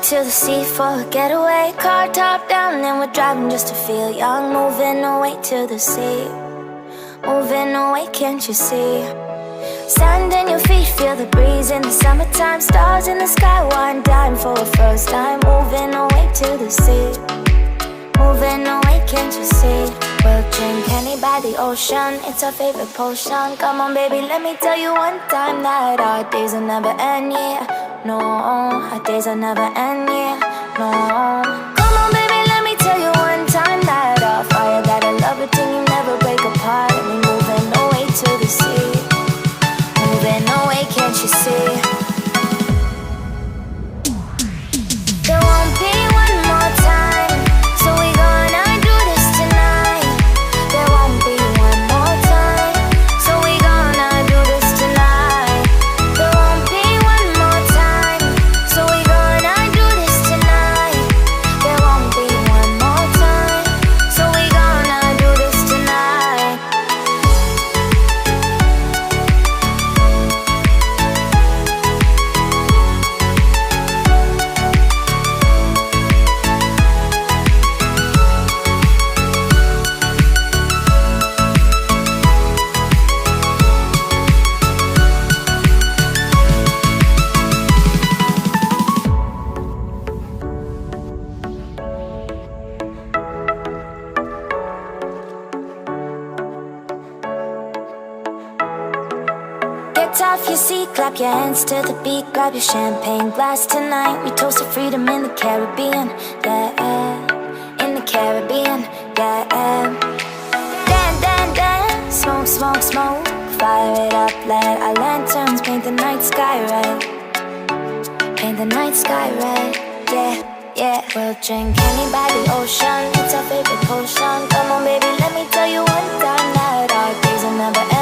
to the sea for a getaway. Car top down and we're driving just to feel young. Moving away to the sea, moving away, can't you see? Sand in your feet, feel the breeze in the summertime. Stars in the sky, one dime for a first time. Moving away to the sea, moving away, can't you see? We'll drink honey by the ocean, it's our favorite potion. Come on baby, let me tell you one time that our days will never end, yeah. No, our days will never end, yeah. No. Come on baby, let me tell you one time that our fire got a love it till you never break apart. And we moving away to the sea, moving away, can't you see? There won't be one more time, so we gonna do this tonight. There won't be one more time, so we gonna do this tonight. There won't be one more time, so we gonna do this tonight. There won't be one more time, so we gonna do this tonight. Get off your seat, clap your hands to the beat. Grab your champagne glass tonight. We toast to freedom in the Caribbean, yeah. In the Caribbean, yeah. Dance, dance, dance, smoke, smoke, smoke. Fire it up, let our lanterns paint the night sky red. Paint the night sky red, yeah, yeah. We'll drink honey by the ocean, it's our favorite potion. Come on baby, let me tell you one time that our days will never end.